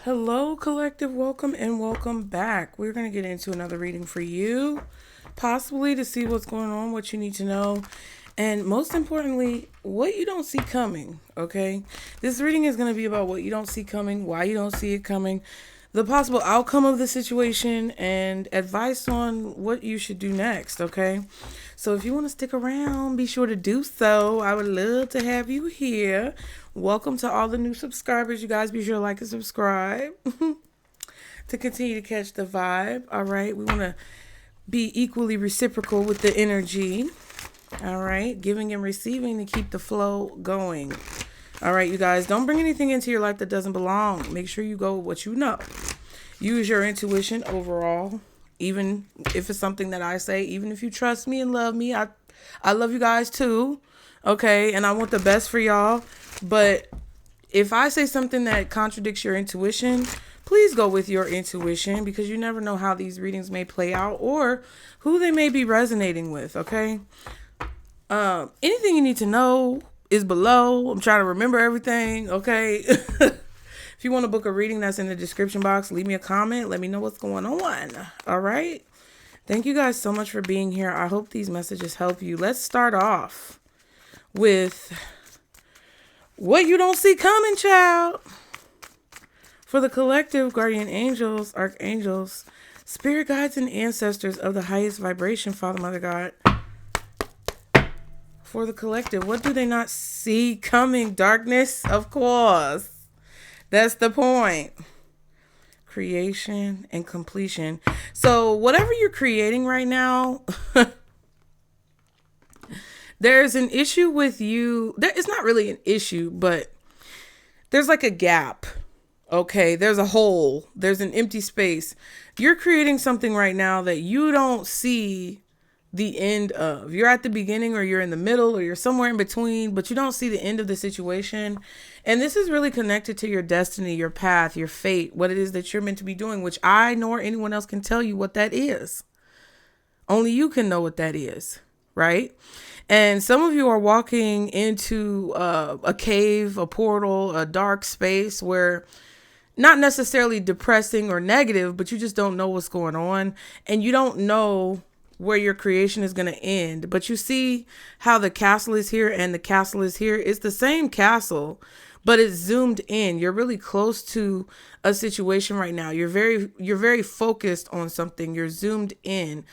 Hello, collective. Welcome and welcome back. We're going to get into another reading for you, possibly to see what's going on, what you need to know, and most importantly, what you don't see coming. Okay, this reading is going to be about what you don't see coming, why you don't see it coming, the possible outcome of the situation, and advice on what you should do next. Okay, so if you want to stick around, be sure to do so. I would love to have you here. Welcome to all the new subscribers. You guys be sure to like and subscribe to continue to catch the vibe. All right. We want to be equally reciprocal with the energy. All right. Giving and receiving to keep the flow going. All right, you guys. Don't bring anything into your life that doesn't belong. Make sure you go with what you know. Use your intuition overall. Even if it's something that I say, even if you trust me and love me, I love you guys too. Okay. And I want the best for y'all. But if I say something that contradicts your intuition, please go with your intuition because you never know how these readings may play out or who they may be resonating with, okay? Anything you need to know is below. I'm trying to remember everything, okay? If you want to book a reading, that's in the description box. Leave me a comment. Let me know what's going on, all right? Thank you guys so much for being here. I hope these messages help you. Let's start off with what you don't see coming, child. For the collective, guardian angels, archangels, spirit guides, and ancestors of the highest vibration, Father, Mother, God. For the collective, what do they not see coming? Darkness, of course. That's the point. Creation and completion. So whatever you're creating right now, there's an issue with you. It's not really an issue, but there's like a gap. Okay, there's a hole. There's an empty space. You're creating something right now that you don't see the end of. You're at the beginning or you're in the middle or you're somewhere in between, but you don't see the end of the situation. And this is really connected to your destiny, your path, your fate, what it is that you're meant to be doing, which I nor anyone else can tell you what that is. Only you can know what that is, right? And some of you are walking into a cave, a portal, a dark space where not necessarily depressing or negative, but you just don't know what's going on. And you don't know where your creation is going to end. But you see how the castle is here and the castle is here. It's the same castle, but it's zoomed in. You're really close to a situation right now. You're very focused on something. You're zoomed in.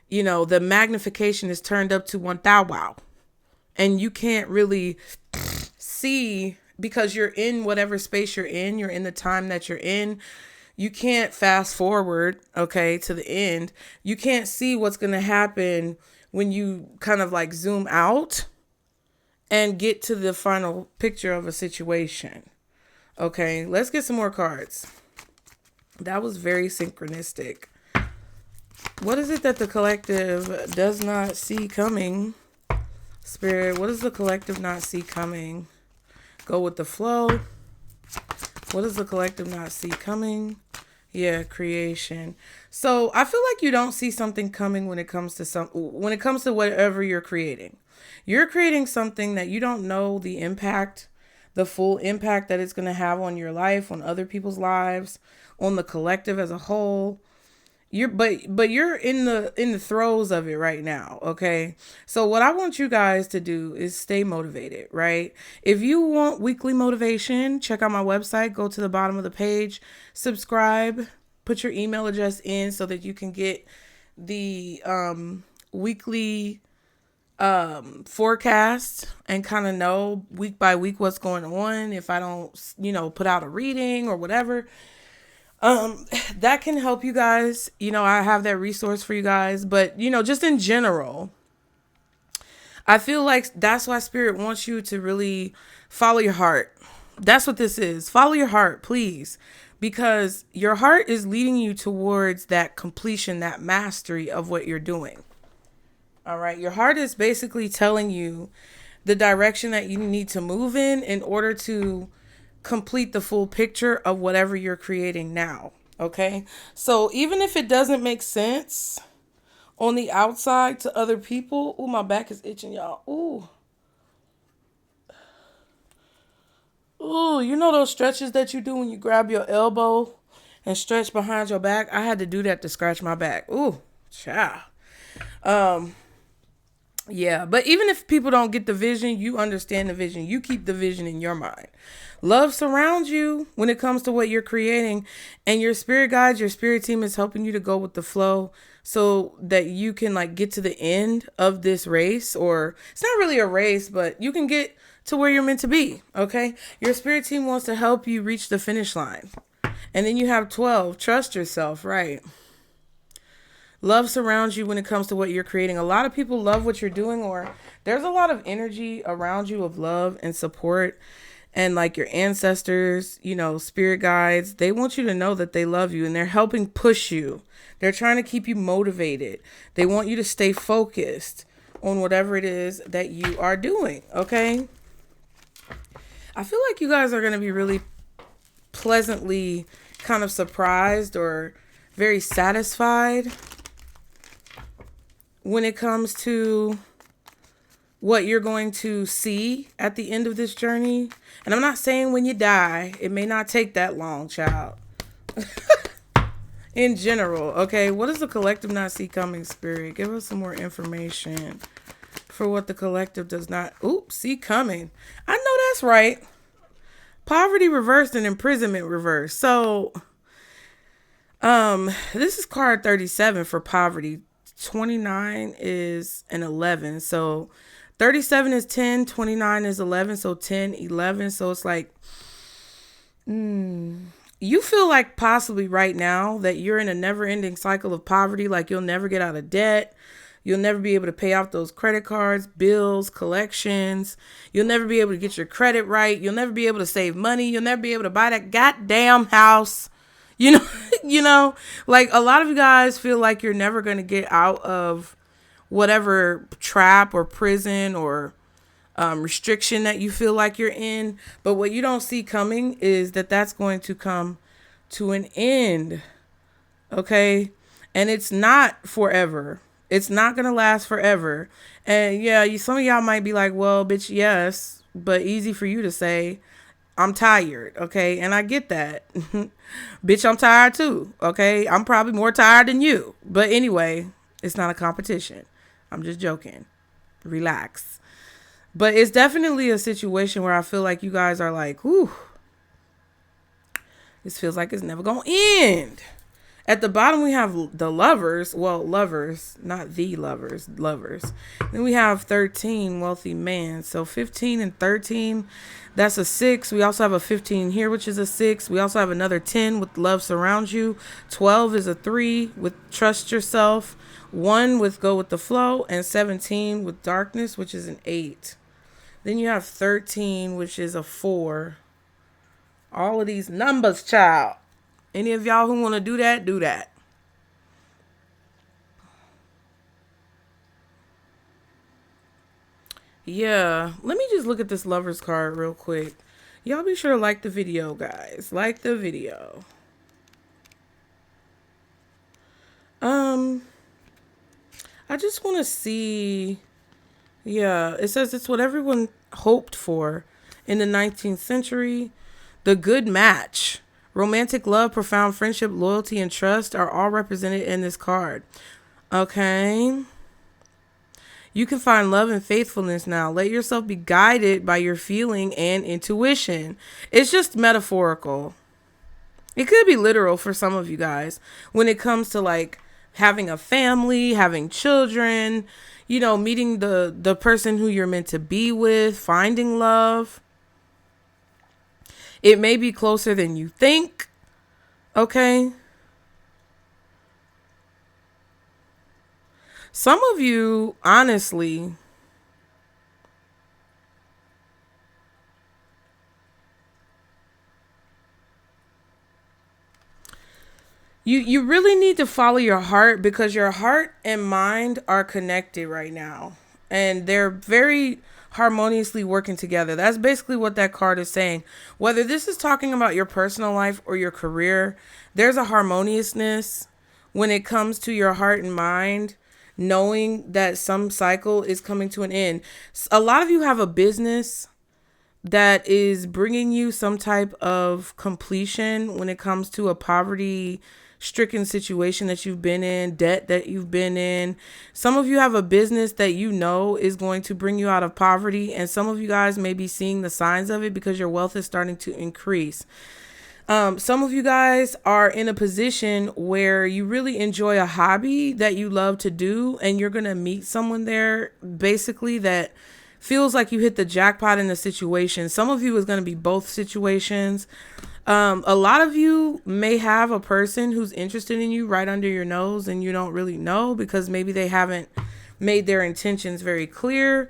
You know, the magnification is turned up to 1,000. And you can't really see because you're in whatever space you're in the time that you're in. You can't fast forward, okay, to the end. You can't see what's going to happen when you kind of like zoom out and get to the final picture of a situation. Okay, let's get some more cards. That was very synchronistic. What is it that the collective does not see coming? Spirit, what does the collective not see coming? Go with the flow. What does the collective not see coming? Yeah, creation. So I feel like you don't see something coming when it comes to whatever you're creating. You're creating something that you don't know the impact, the full impact that it's going to have on your life, on other people's lives, on the collective as a whole. But you're in the throes of it right now, okay? So what I want you guys to do is stay motivated, right? If you want weekly motivation, check out my website, go to the bottom of the page, subscribe, put your email address in so that you can get the weekly forecast and kind of know week by week what's going on if I don't, put out a reading or whatever. That can help you guys. I have that resource for you guys, but just in general, I feel like that's why Spirit wants you to really follow your heart. That's what this is. Follow your heart, please, because your heart is leading you towards that completion, that mastery of what you're doing. All right. Your heart is basically telling you the direction that you need to move in order to complete the full picture of whatever you're creating now. Okay. So even if it doesn't make sense on the outside to other people, my back is itching, y'all. Ooh, you know those stretches that you do when you grab your elbow and stretch behind your back? I had to do that to scratch my back. Ooh, child. Yeah, but even if people don't get the vision, you understand the vision. You keep the vision in your mind. Love surrounds you when it comes to what you're creating, and your spirit guides, your spirit team is helping you to go with the flow so that you can like get to the end of this race, or it's not really a race, but you can get to where you're meant to be. Okay. Your spirit team wants to help you reach the finish line. And then you have 12, trust yourself, right? Love surrounds you when it comes to what you're creating. A lot of people love what you're doing, or there's a lot of energy around you of love and support. And like your ancestors, you know, spirit guides, they want you to know that they love you and they're helping push you. They're trying to keep you motivated. They want you to stay focused on whatever it is that you are doing. Okay. I feel like you guys are going to be really pleasantly kind of surprised or very satisfied when it comes to what you're going to see at the end of this journey. And I'm not saying when you die, it may not take that long, child. In general, okay? What does the collective not see coming, spirit? Give us some more information for what the collective does not see coming. I know that's right. Poverty reversed and imprisonment reversed. So, this is card 37 for poverty. 29 is an 11. So 37 is 10, 29 is 11. So 10, 11. So it's like, you feel like possibly right now that you're in a never ending cycle of poverty. Like you'll never get out of debt. You'll never be able to pay off those credit cards, bills, collections. You'll never be able to get your credit right. You'll never be able to save money. You'll never be able to buy that goddamn house. You know, like a lot of you guys feel like you're never going to get out of whatever trap or prison or restriction that you feel like you're in. But what you don't see coming is that that's going to come to an end. Okay. And it's not forever. It's not going to last forever. And yeah, some of y'all might be like, well, bitch, yes, but easy for you to say. I'm tired, okay? And I get that. Bitch, I'm tired too, okay? I'm probably more tired than you. But anyway, it's not a competition. I'm just joking. Relax. But it's definitely a situation where I feel like you guys are like, whew, this feels like it's never going to end. At the bottom, we have the lovers. Well, lovers, not the lovers, lovers. Then we have 13, wealthy man. So 15 and 13, that's a 6. We also have a 15 here, which is a 6. We also have another 10 with love surrounds you. 12 is a 3 with trust yourself. 1 with go with the flow. And 17 with darkness, which is an 8. Then you have 13, which is a 4. All of these numbers, child. Any of y'all who want to do that, do that. Yeah, let me just look at this lover's card real quick. Y'all be sure to like the video, guys. Like the video. I just want to see. Yeah, it says it's what everyone hoped for in the 19th century. The good match. Romantic love, profound friendship, loyalty, and trust are all represented in this card. Okay. You can find love and faithfulness now. Let yourself be guided by your feeling and intuition. It's just metaphorical. It could be literal for some of you guys when it comes to like having a family, having children, you know, meeting the person who you're meant to be with, finding love. It may be closer than you think. Okay. Some of you, honestly, you really need to follow your heart, because your heart and mind are connected right now. And they're very harmoniously working together. That's basically what that card is saying. Whether this is talking about your personal life or your career, there's a harmoniousness when it comes to your heart and mind, knowing that some cycle is coming to an end. A lot of you have a business that is bringing you some type of completion when it comes to a poverty stricken situation that you've been in, debt that you've been in. Some of you have a business that you know is going to bring you out of poverty, and some of you guys may be seeing the signs of it because your wealth is starting to increase. Some of you guys are in a position where you really enjoy a hobby that you love to do, and you're going to meet someone there basically that feels like you hit the jackpot in the situation. Some of you is going to be both situations. A lot of you may have a person who's interested in you right under your nose and you don't really know because maybe they haven't made their intentions very clear.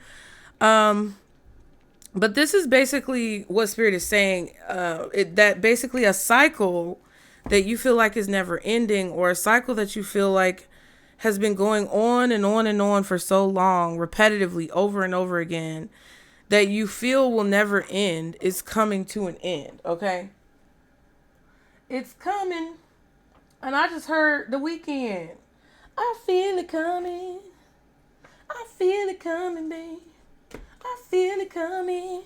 But this is basically what Spirit is saying, that basically a cycle that you feel like is never ending, or a cycle that you feel like has been going on and on and on for so long, repetitively over and over again, that you feel will never end, is coming to an end, okay? It's coming. And I just heard The Weeknd. I feel it coming. I feel it coming, babe. I feel it coming.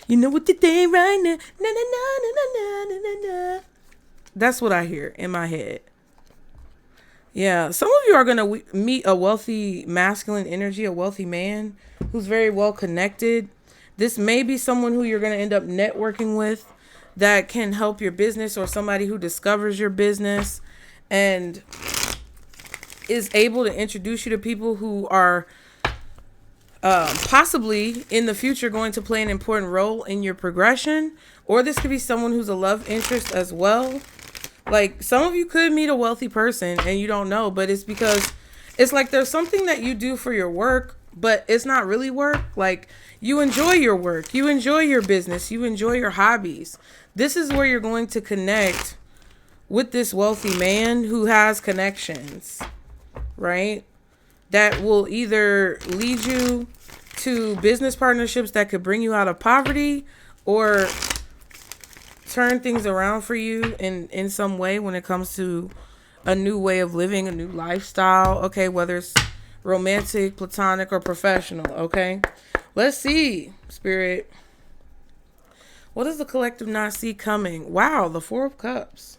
You know what today right now. Na na na na na na na na. That's what I hear in my head. Yeah, some of you are going to meet a wealthy masculine energy, a wealthy man who's very well connected. This may be someone who you're going to end up networking with that can help your business, or somebody who discovers your business and is able to introduce you to people who are possibly in the future going to play an important role in your progression. Or this could be someone who's a love interest as well. Like, some of you could meet a wealthy person and you don't know, but it's because it's like there's something that you do for your work, but it's not really work. Like, you enjoy your work, you enjoy your business, you enjoy your hobbies. This is where you're going to connect with this wealthy man who has connections, right? That will either lead you to business partnerships that could bring you out of poverty, or turn things around for you in some way when it comes to a new way of living, a new lifestyle, okay? Whether it's romantic, platonic, or professional, okay? Let's see, Spirit. What does the collective not see coming? Wow, the Four of Cups.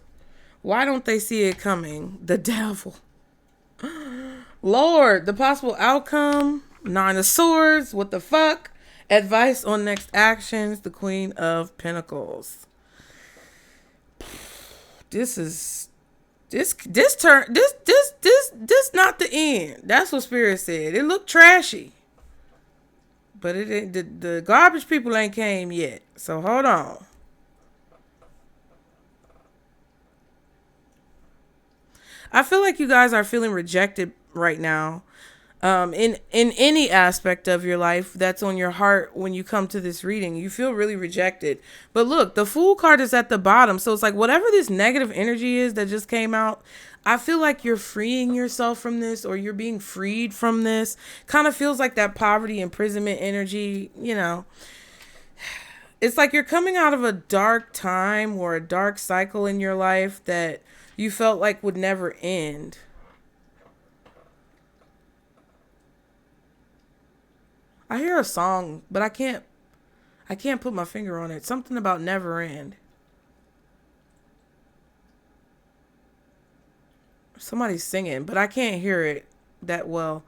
Why don't they see it coming? The Devil. Lord, the possible outcome. Nine of Swords. What the fuck? Advice on next actions. The Queen of Pentacles. This not the end. That's what Spirit said. It looked trashy, but it ain't, the garbage people ain't came yet. So hold on. I feel like you guys are feeling rejected right now. In any aspect of your life that's on your heart. When you come to this reading, you feel really rejected. But look, the Fool card is at the bottom. So it's like whatever this negative energy is that just came out, I feel like you're freeing yourself from this, or you're being freed from this. Kind of feels like that poverty imprisonment energy, you know. It's like you're coming out of a dark time or a dark cycle in your life that you felt like would never end. I hear a song, but I can't put my finger on it. Something about never end. Somebody's singing, but I can't hear it that well.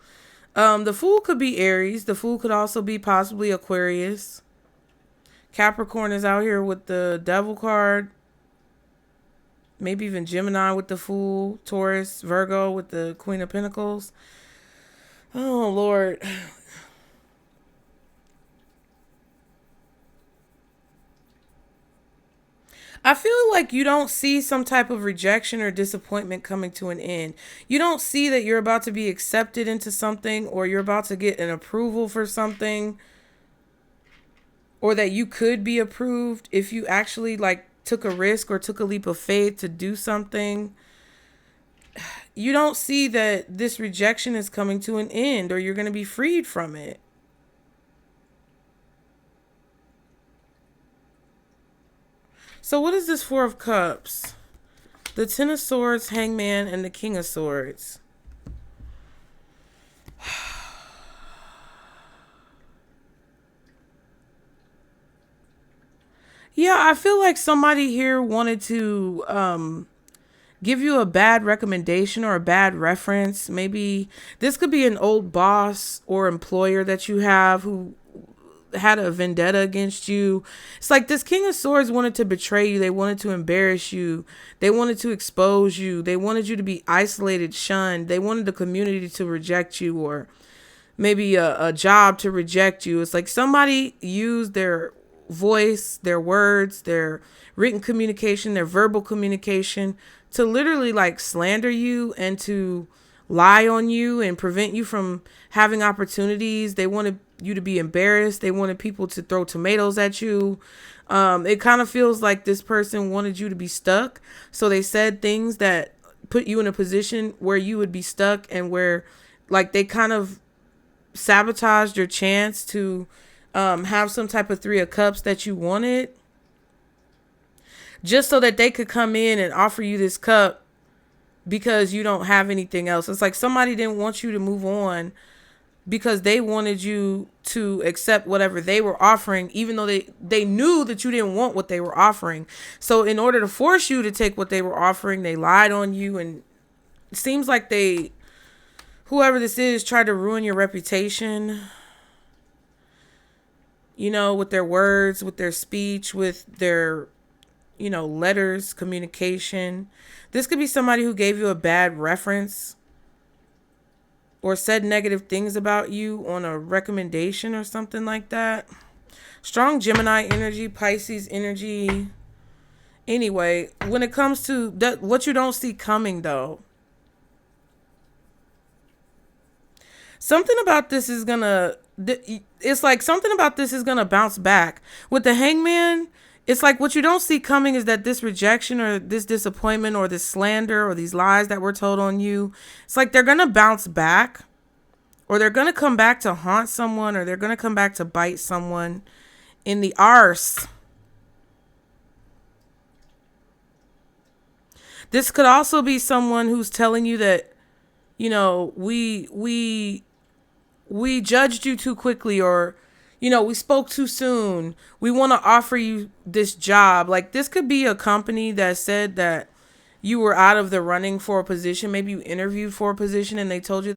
The Fool could be Aries. The Fool could also be possibly Aquarius. Capricorn is out here with the Devil card. Maybe even Gemini with the Fool. Taurus, Virgo with the Queen of Pentacles. Oh, Lord. I feel like you don't see some type of rejection or disappointment coming to an end. You don't see that you're about to be accepted into something, or you're about to get an approval for something, or that you could be approved if you actually like took a risk or took a leap of faith to do something. You don't see that this rejection is coming to an end, or you're going to be freed from it. So what is this Four of Cups? The Ten of Swords, Hangman, and the King of Swords. Yeah, I feel like somebody here wanted to give you a bad recommendation or a bad reference. Maybe this could be an old boss or employer that you have who had a vendetta against you. It's like this King of Swords wanted to betray you. They wanted to embarrass you. They wanted to expose you. They wanted you to be isolated, shunned. They wanted the community to reject you, or maybe a job to reject you. It's like somebody used their voice, their words, their written communication, their verbal communication to literally like slander you and to lie on you and prevent you from having opportunities. They wanted you to be embarrassed. They wanted people to throw tomatoes at you. It kind of feels like this person wanted you to be stuck. So they said things that put you in a position where you would be stuck, and where like they kind of sabotaged your chance to have some type of Three of Cups that you wanted, just so that they could come in and offer you this cup because you don't have anything else. It's like somebody didn't want you to move on because they wanted you to accept whatever they were offering, even though they knew that you didn't want what they were offering. So in order to force you to take what they were offering, they lied on you. And it seems like whoever this is, tried to ruin your reputation, with their words, with their speech, with their, letters, communication. This could be somebody who gave you a bad reference or said negative things about you on a recommendation or something like that. Strong Gemini energy, Pisces energy. Anyway, when it comes to that, what you don't see coming though, something about this is gonna bounce back. With the Hangman, it's like what you don't see coming is that this rejection or this disappointment or this slander or these lies that were told on you, it's like they're gonna bounce back, or they're gonna come back to haunt someone, or they're gonna come back to bite someone in the arse. This could also be someone who's telling you that, we judged you too quickly, or, we spoke too soon. We want to offer you this job. Like, this could be a company that said that you were out of the running for a position. Maybe you interviewed for a position and they told you.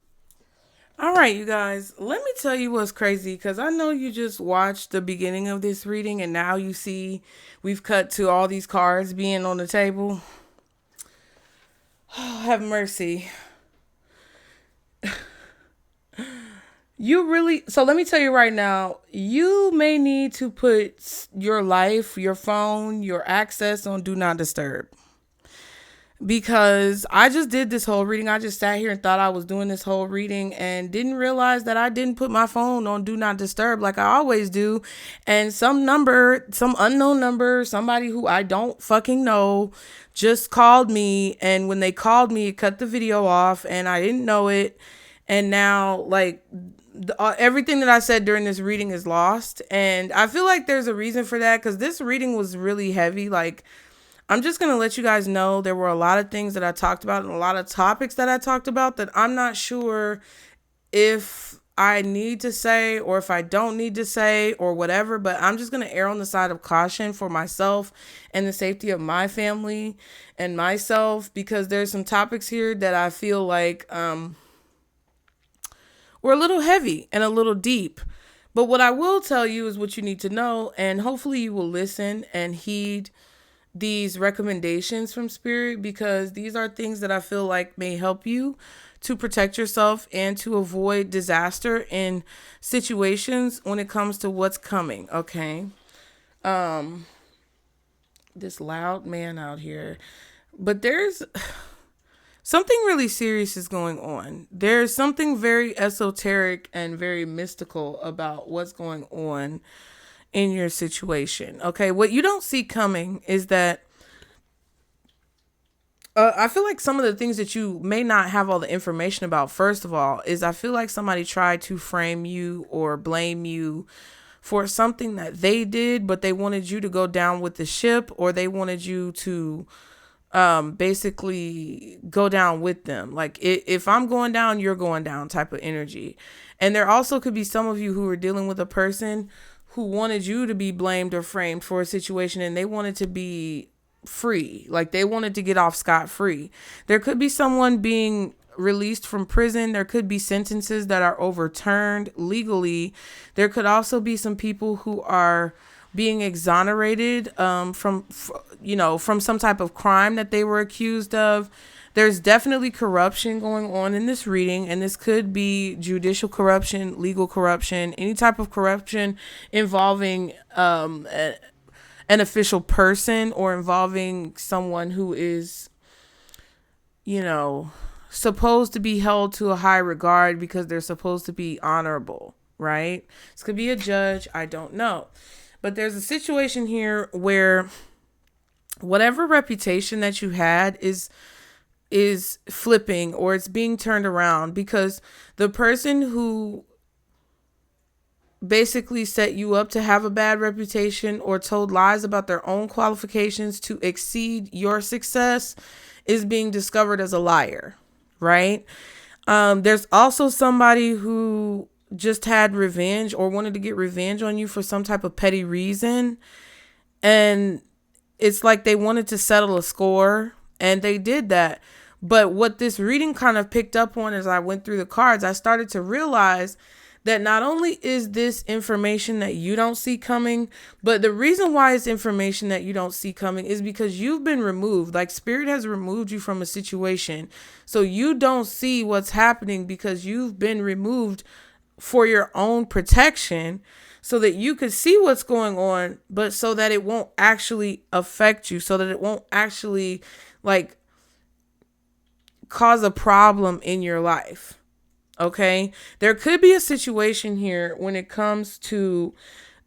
All right, you guys, let me tell you what's crazy, because I know you just watched the beginning of this reading and now you see we've cut to all these cards being on the table. Oh, have mercy. So let me tell you right now, you may need to put your life, your phone, your access on Do Not Disturb. Because I just did this whole reading. I just sat here and thought I was doing this whole reading and didn't realize that I didn't put my phone on Do Not Disturb like I always do. And some unknown number, somebody who I don't fucking know just called me. And when they called me, it cut the video off and I didn't know it. And now, like, everything that I said during this reading is lost. And I feel like there's a reason for that, because this reading was really heavy. Like, I'm just going to let you guys know there were a lot of things that I talked about and a lot of topics that I talked about that I'm not sure if I need to say or if I don't need to say or whatever. But I'm just going to err on the side of caution for myself and the safety of my family and myself, because there's some topics here that I feel like were a little heavy and a little deep. But what I will tell you is what you need to know, and hopefully you will listen and heed these recommendations from Spirit, because these are things that I feel like may help you to protect yourself and to avoid disaster in situations when it comes to what's coming. Okay. This loud man out here, but there's something really serious is going on. There's something very esoteric and very mystical about what's going on in your situation. Okay. What you don't see coming is that I feel like some of the things that you may not have all the information about, first of all, is I feel like somebody tried to frame you or blame you for something that they did, but they wanted you to go down with the ship, or they wanted you to basically go down with them. Like, if I'm going down, you're going down type of energy. And there also could be some of you who are dealing with a person who wanted you to be blamed or framed for a situation, and they wanted to be free. Like they wanted to get off scot-free. There could be someone being released from prison. There could be sentences that are overturned legally. There could also be some people who are being exonerated from some type of crime that they were accused of. There's definitely corruption going on in this reading, and this could be judicial corruption, legal corruption, any type of corruption involving an official person or involving someone who is, supposed to be held to a high regard because they're supposed to be honorable, right? This could be a judge. I don't know. But there's a situation here where whatever reputation that you had is flipping, or it's being turned around, because the person who basically set you up to have a bad reputation or told lies about their own qualifications to exceed your success is being discovered as a liar, right? There's also somebody who just had revenge or wanted to get revenge on you for some type of petty reason. And it's like they wanted to settle a score, and they did that. But what this reading kind of picked up on as I went through the cards, I started to realize that not only is this information that you don't see coming, but the reason why it's information that you don't see coming is because you've been removed. Like spirit has removed you from a situation. So you don't see what's happening because you've been removed for your own protection, so that you could see what's going on, but so that it won't actually affect you, so that it won't actually cause a problem in your life. Okay. There could be a situation here when it comes to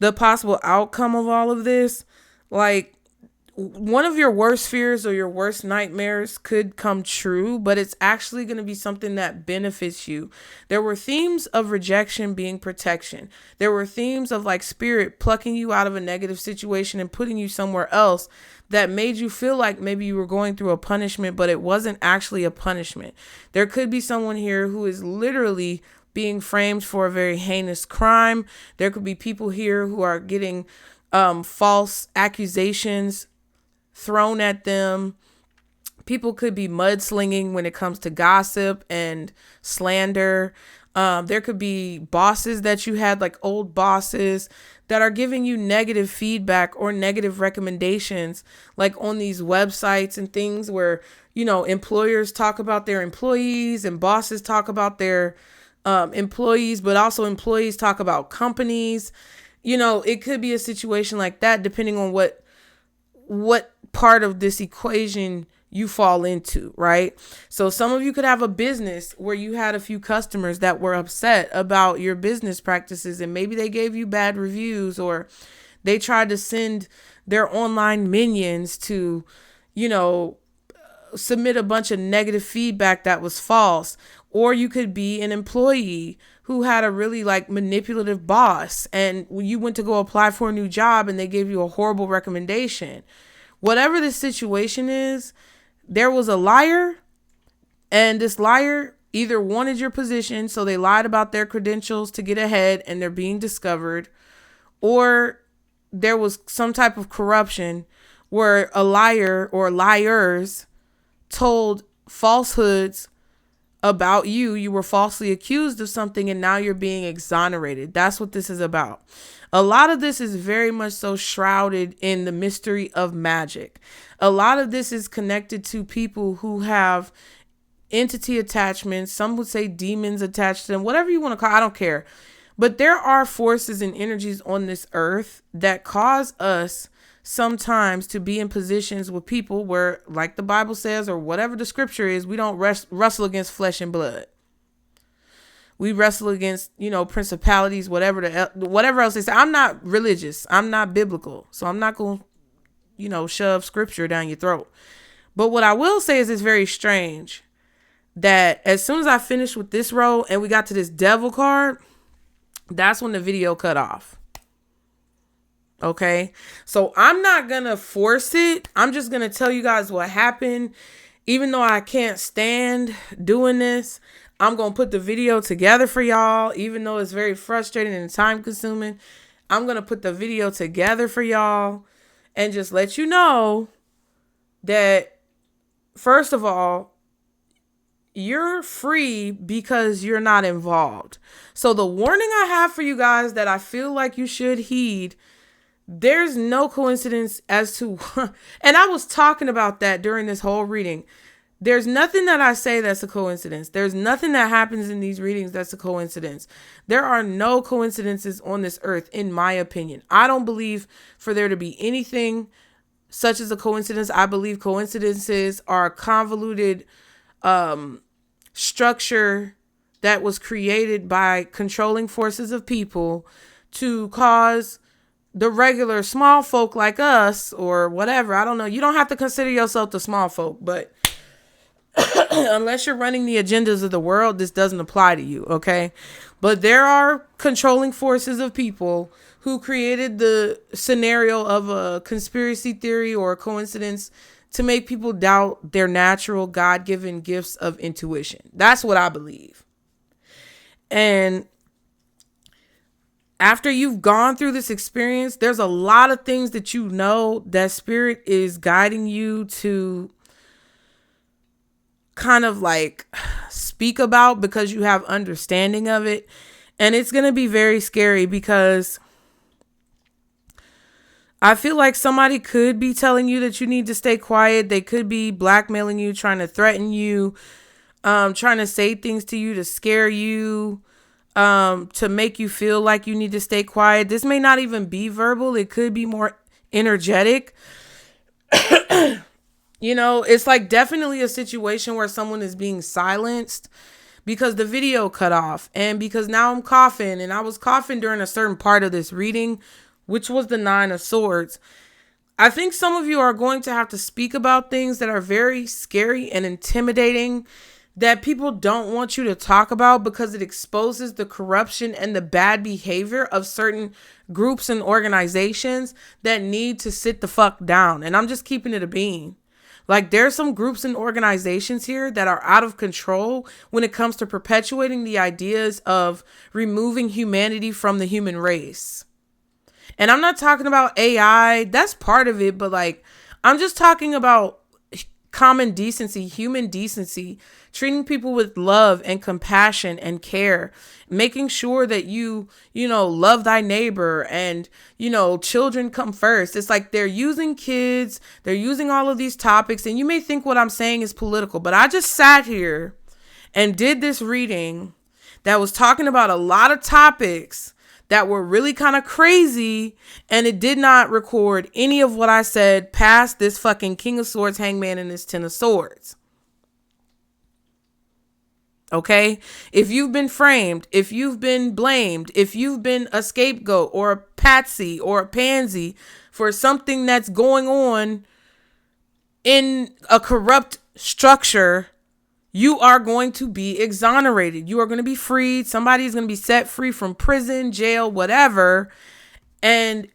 the possible outcome of all of this. Like one of your worst fears or your worst nightmares could come true, but it's actually going to be something that benefits you. There were themes of rejection being protection. There were themes of spirit plucking you out of a negative situation and putting you somewhere else that made you feel like maybe you were going through a punishment, but it wasn't actually a punishment. There could be someone here who is literally being framed for a very heinous crime. There could be people here who are getting false accusations thrown at them. People could be mudslinging when it comes to gossip and slander. There could be bosses that you had, like old bosses, that are giving you negative feedback or negative recommendations, like on these websites and things where, employers talk about their employees and bosses talk about their employees, but also employees talk about companies. It could be a situation like that, depending on what part of this equation you fall into, right? So some of you could have a business where you had a few customers that were upset about your business practices, and maybe they gave you bad reviews, or they tried to send their online minions to, submit a bunch of negative feedback that was false. Or you could be an employee who had a really manipulative boss, and you went to go apply for a new job and they gave you a horrible recommendation. Whatever the situation is, there was a liar, and this liar either wanted your position, so they lied about their credentials to get ahead and they're being discovered, or there was some type of corruption where a liar or liars told falsehoods about you. You were falsely accused of something, and now you're being exonerated. That's what this is about. A lot of this is very much so shrouded in the mystery of magic. A lot of this is connected to people who have entity attachments. Some would say demons attached to them, whatever you want to call it, I don't care. But there are forces and energies on this earth that cause us sometimes to be in positions with people where, like the Bible says, or whatever the scripture is, we don't wrestle against flesh and blood. We wrestle against, principalities, whatever else they say. I'm not religious. I'm not biblical. So I'm not going to, shove scripture down your throat. But what I will say is it's very strange that as soon as I finished with this row and we got to this devil card, that's when the video cut off. Okay. So I'm not going to force it. I'm just going to tell you guys what happened. Even though I can't stand doing this, I'm going to put the video together for y'all, even though it's very frustrating and time consuming. I'm going to put the video together for y'all and just let you know that, first of all, you're free because you're not involved. So the warning I have for you guys that I feel like you should heed, there's no coincidence as to, and I was talking about that during this whole reading. There's nothing that I say that's a coincidence. There's nothing that happens in these readings that's a coincidence. There are no coincidences on this earth, in my opinion. I don't believe for there to be anything such as a coincidence. I believe coincidences are a convoluted structure that was created by controlling forces of people to cause the regular small folk like us or whatever. I don't know. You don't have to consider yourself the small folk, but unless you're running the agendas of the world, this doesn't apply to you, okay? But there are controlling forces of people who created the scenario of a conspiracy theory or a coincidence to make people doubt their natural God-given gifts of intuition. That's what I believe. And after you've gone through this experience, there's a lot of things that you know that spirit is guiding you to kind of like speak about because you have understanding of it. And it's going to be very scary because I feel like somebody could be telling you that you need to stay quiet. They could be blackmailing you, trying to threaten you, trying to say things to you to scare you, to make you feel like you need to stay quiet. This may not even be verbal. It could be more energetic. You know, it's like definitely a situation where someone is being silenced because the video cut off and because now I'm coughing, and I was coughing during a certain part of this reading, which was the 9 of Swords. I think some of you are going to have to speak about things that are very scary and intimidating that people don't want you to talk about because it exposes the corruption and the bad behavior of certain groups and organizations that need to sit the fuck down. And I'm just keeping it a bean. Like, there's some groups and organizations here that are out of control when it comes to perpetuating the ideas of removing humanity from the human race. And I'm not talking about AI. That's part of it. But like, I'm just talking about common decency, human decency, treating people with love and compassion and care, making sure that you love thy neighbor and, children come first. It's like they're using kids. They're using all of these topics. And you may think what I'm saying is political, but I just sat here and did this reading that was talking about a lot of topics that were really kind of crazy, and it did not record any of what I said past this fucking King of Swords, Hangman, and this 10 of Swords. Okay? If you've been framed, if you've been blamed, if you've been a scapegoat or a patsy or a pansy for something that's going on in a corrupt structure, you are going to be exonerated. You are going to be freed. Somebody is going to be set free from prison, jail, whatever. And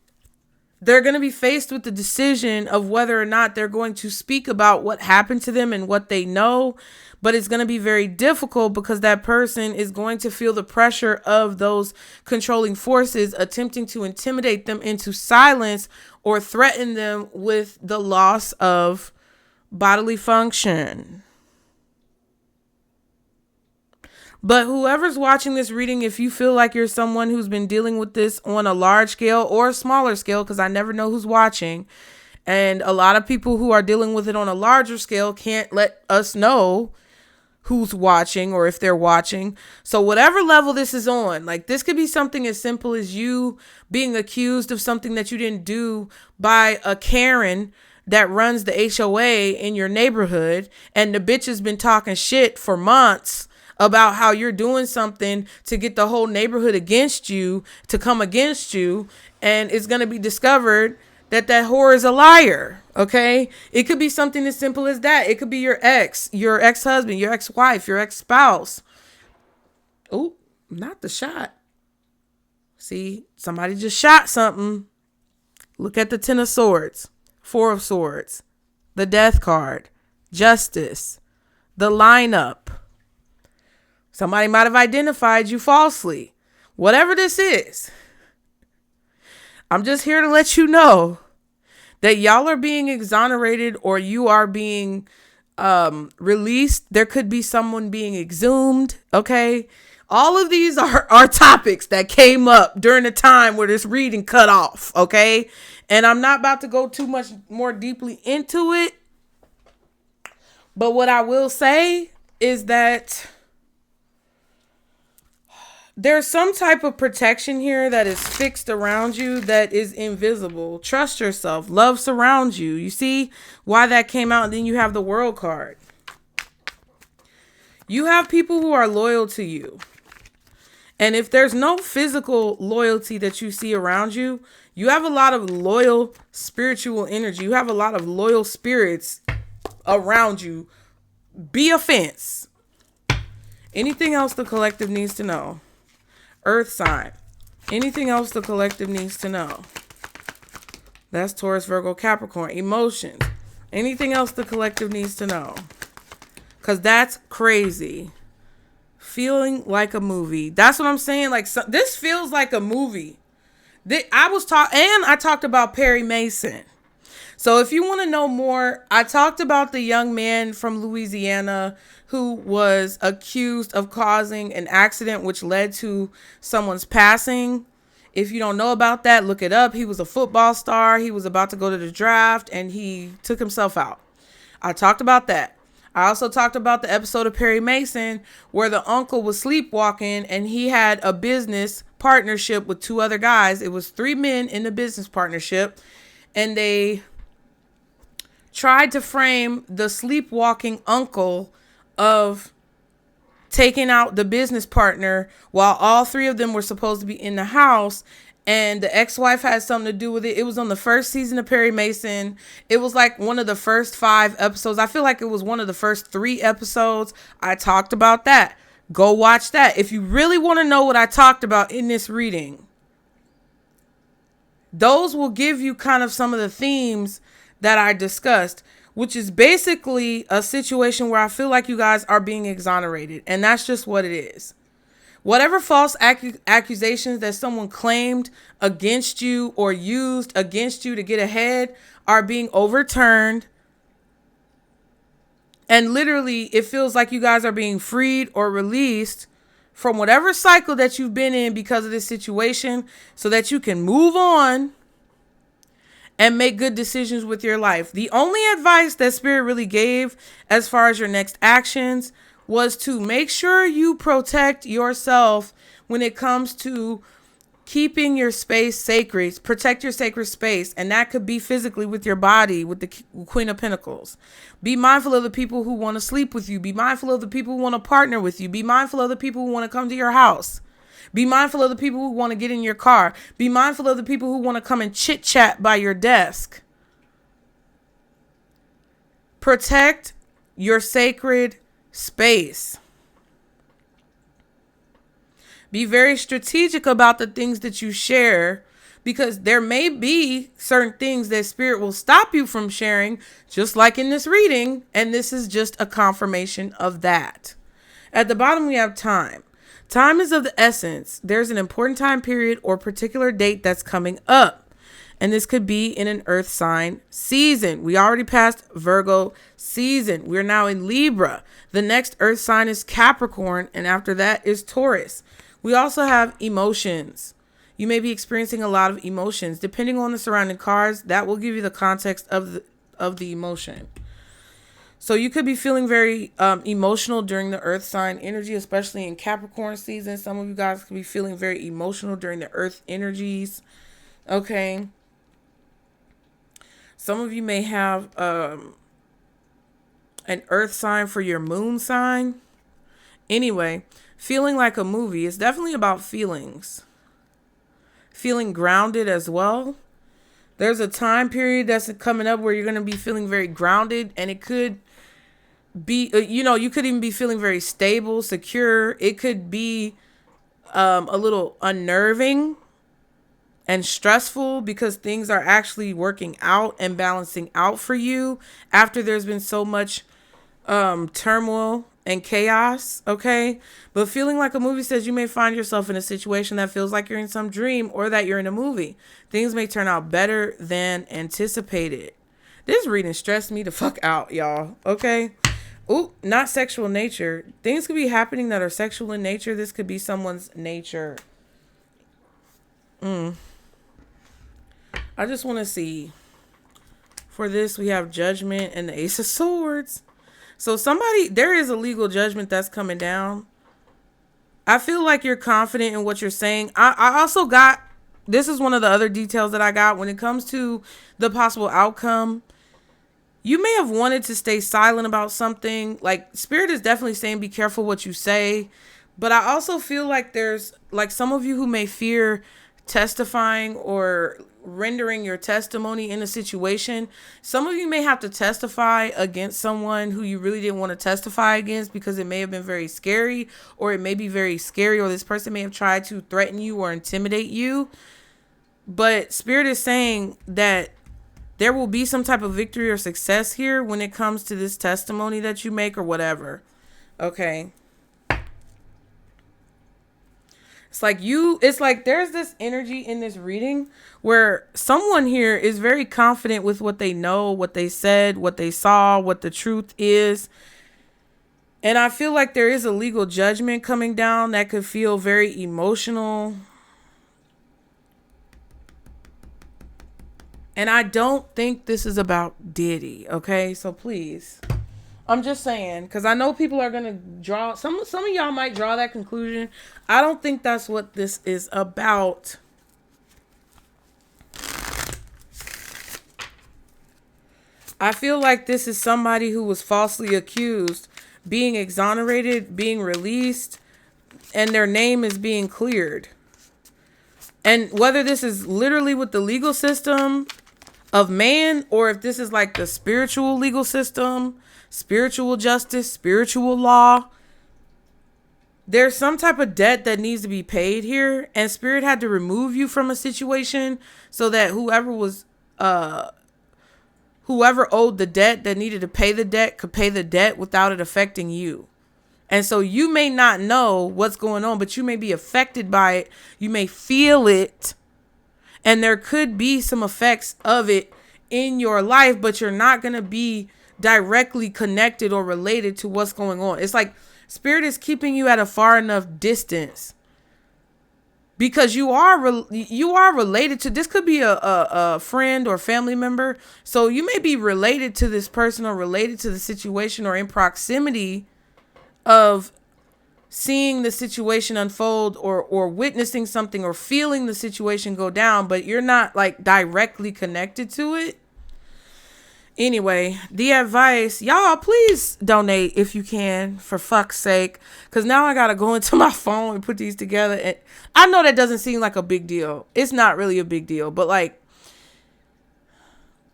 they're going to be faced with the decision of whether or not they're going to speak about what happened to them and what they know. But it's going to be very difficult because that person is going to feel the pressure of those controlling forces attempting to intimidate them into silence or threaten them with the loss of bodily function. But whoever's watching this reading, if you feel like you're someone who's been dealing with this on a large scale or a smaller scale, because I never know who's watching, and a lot of people who are dealing with it on a larger scale can't let us know who's watching or if they're watching. So whatever level this is on, like, this could be something as simple as you being accused of something that you didn't do by a Karen that runs the HOA in your neighborhood, and the bitch has been talking shit for months about how you're doing something to get the whole neighborhood against you, to come against you, and it's going to be discovered that that whore is a liar, okay? It could be something as simple as that. It could be your ex, your ex-husband, your ex-wife, your ex-spouse. Oh, not the shot. See, somebody just shot something. Look at the 10 of Swords, 4 of Swords, the Death card, Justice, the lineup. Somebody might have identified you falsely. Whatever this is, I'm just here to let you know that y'all are being exonerated, or you are being released. There could be someone being exhumed. Okay. All of these are topics that came up during the time where this reading cut off. Okay. And I'm not about to go too much more deeply into it. But what I will say is that there's some type of protection here that is fixed around you that is invisible. Trust yourself. Love surrounds you. You see why that came out? And then you have the World card. You have people who are loyal to you. And if there's no physical loyalty that you see around you, you have a lot of loyal spiritual energy. You have a lot of loyal spirits around you. Be a fence. Anything else the collective needs to know? Earth sign. Anything else the collective needs to know? That's Taurus, Virgo, Capricorn. Emotions. Anything else the collective needs to know? Because that's crazy. Feeling like a movie. That's what I'm saying. Like, this feels like a movie. I talked about Perry Mason. So if you want to know more, I talked about the young man from Louisiana who was accused of causing an accident which led to someone's passing. If you don't know about that, look it up. He was a football star. He was about to go to the draft and he took himself out. I talked about that. I also talked about the episode of Perry Mason where the uncle was sleepwalking and he had a business partnership with two other guys. It was 3 men in the business partnership, and they tried to frame the sleepwalking uncle of taking out the business partner while all 3 of them were supposed to be in the house. And the ex-wife had something to do with it. It was on the first season of Perry Mason. It was like one of the first 5 episodes. I feel like it was one of the first 3 episodes. I talked about that. Go watch that. If you really want to know what I talked about in this reading, those will give you kind of some of the themes that I discussed, which is basically a situation where I feel like you guys are being exonerated. And that's just what it is. Whatever false accusations that someone claimed against you or used against you to get ahead are being overturned. And literally, it feels like you guys are being freed or released from whatever cycle that you've been in because of this situation so that you can move on and make good decisions with your life. The only advice that Spirit really gave as far as your next actions was to make sure you protect yourself when it comes to keeping your space sacred. Protect your sacred space. And that could be physically with your body, with the Queen of Pentacles. Be mindful of the people who want to sleep with you. Be mindful of the people who want to partner with you. Be mindful of the people who want to come to your house. Be mindful of the people who want to get in your car. Be mindful of the people who want to come and chit chat by your desk. Protect your sacred space. Be very strategic about the things that you share, because there may be certain things that Spirit will stop you from sharing, just like in this reading. And this is just a confirmation of that. At the bottom, we have time. Time is of the essence. There's an important time period or particular date that's coming up. And this could be in an earth sign season. We already passed Virgo season. We're now in Libra. The next earth sign is Capricorn. And after that is Taurus. We also have emotions. You may be experiencing a lot of emotions. Depending on the surrounding cards, that will give you the context of the emotion. So you could be feeling very emotional during the earth sign energy, especially in Capricorn season. Some of you guys could be feeling very emotional during the earth energies. Okay. Some of you may have an earth sign for your moon sign. Anyway, feeling like a movie is definitely about feelings. Feeling grounded as well. There's a time period that's coming up where you're going to be feeling very grounded, and it could be, you could even be feeling very stable, secure. It could be a little unnerving and stressful because things are actually working out and balancing out for you after there's been so much turmoil and chaos, okay? But feeling like a movie says you may find yourself in a situation that feels like you're in some dream or that you're in a movie. Things may turn out better than anticipated. This reading stressed me the fuck out, y'all, okay? Ooh, not sexual nature. Things could be happening that are sexual in nature. This could be someone's nature. I just want to see. For this, we have judgment and the Ace of Swords. So there is a legal judgment that's coming down. I feel like you're confident in what you're saying. I also got, this is one of the other details that I got when it comes to the possible outcome. You may have wanted to stay silent about something. Like, Spirit is definitely saying be careful what you say. But I also feel like there's, like, some of you who may fear testifying or rendering your testimony in a situation. Some of you may have to testify against someone who you really didn't want to testify against because it may have been very scary, or it may be very scary, or this person may have tried to threaten you or intimidate you. But Spirit is saying that there will be some type of victory or success here when it comes to this testimony that you make or whatever. Okay. It's like there's this energy in this reading where someone here is very confident with what they know, what they said, what they saw, what the truth is. And I feel like there is a legal judgment coming down that could feel very emotional. And I don't think this is about Diddy, okay? So please, I'm just saying, because I know people are going to draw, some of y'all might draw that conclusion. I don't think that's what this is about. I feel like this is somebody who was falsely accused, being exonerated, being released, and their name is being cleared. And whether this is literally with the legal system of man, or if this is like the spiritual legal system, spiritual justice, spiritual law, there's some type of debt that needs to be paid here, and Spirit had to remove you from a situation so that whoever owed the debt, that needed to pay the debt, could pay the debt without it affecting you. And so you may not know what's going on, but you may be affected by it. You may feel it, and there could be some effects of it in your life, but you're not going to be directly connected or related to what's going on. It's like Spirit is keeping you at a far enough distance because you are related to, this could be a friend or family member. So you may be related to this person or related to the situation or in proximity of seeing the situation unfold or witnessing something or feeling the situation go down, but you're not like directly connected to it. Anyway, the advice, y'all, please donate if you can, for fuck's sake, because now I gotta go into my phone and put these together. And I know that doesn't seem like a big deal. It's not really a big deal, but like,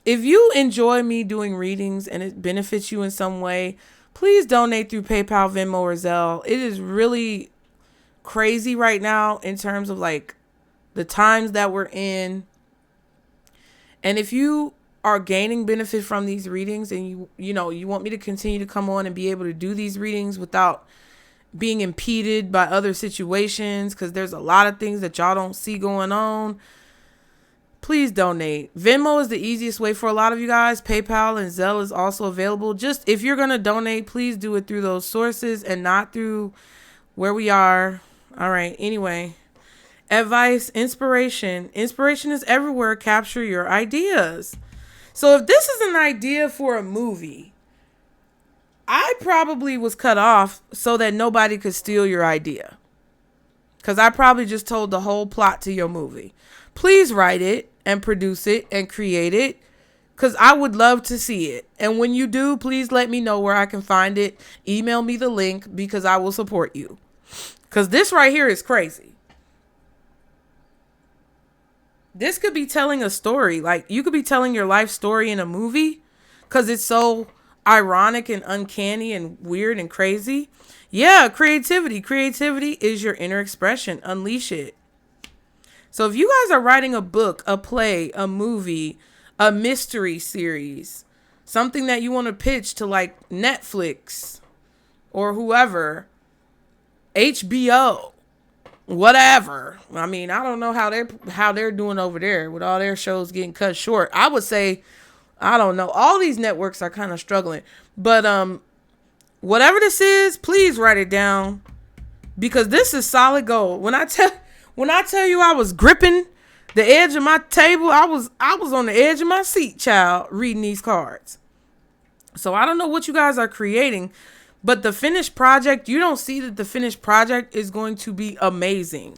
if you enjoy me doing readings and it benefits you in some way, please donate through PayPal, Venmo, or Zelle. It is really crazy right now in terms of like the times that we're in. And if you are gaining benefit from these readings and you want me to continue to come on and be able to do these readings without being impeded by other situations, because there's a lot of things that y'all don't see going on, please donate. Venmo is the easiest way for a lot of you guys. PayPal and Zelle is also available. Just if you're going to donate, please do it through those sources and not through where we are. All right. Anyway, advice, inspiration. Inspiration is everywhere. Capture your ideas. So if this is an idea for a movie, I probably was cut off so that nobody could steal your idea, because I probably just told the whole plot to your movie. Please write it and produce it and create it, because I would love to see it. And when you do, please let me know where I can find it. Email me the link, because I will support you, because this right here is crazy. This could be telling a story. Like, you could be telling your life story in a movie because it's so ironic and uncanny and weird and crazy. Yeah, creativity. Creativity is your inner expression. Unleash it. So if you guys are writing a book, a play, a movie, a mystery series, something that you want to pitch to like Netflix, or whoever, HBO, whatever. I mean, I don't know how they're doing over there with all their shows getting cut short. I would say, I don't know. All these networks are kind of struggling. But whatever this is, please write it down, because this is solid gold. When I tell you I was gripping the edge of my table, I was on the edge of my seat, child, reading these cards. So I don't know what you guys are creating, but the finished project, you don't see that the finished project is going to be amazing.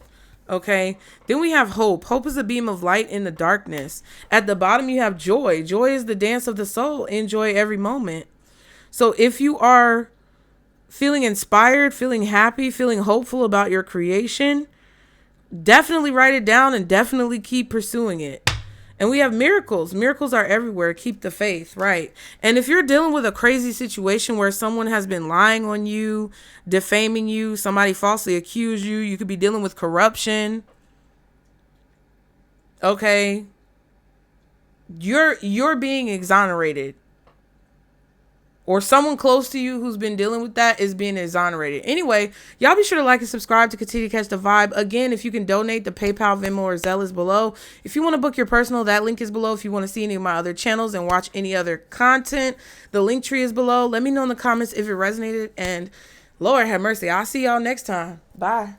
Okay. Then we have hope. Hope is a beam of light in the darkness. At the bottom, you have joy. Joy is the dance of the soul. Enjoy every moment. So if you are feeling inspired, feeling happy, feeling hopeful about your creation, definitely write it down and definitely keep pursuing it. And we have miracles. Miracles are everywhere. Keep the faith, right? And if you're dealing with a crazy situation where someone has been lying on you, defaming you, somebody falsely accused you, you could be dealing with corruption. Okay. You're being exonerated. Or someone close to you who's been dealing with that is being exonerated. Anyway, y'all be sure to like and subscribe to continue to catch the vibe. Again, if you can donate, the PayPal, Venmo, or Zelle is below. If you want to book your personal, that link is below. If you want to see any of my other channels and watch any other content, the link tree is below. Let me know in the comments if it resonated. And Lord have mercy, I'll see y'all next time. Bye.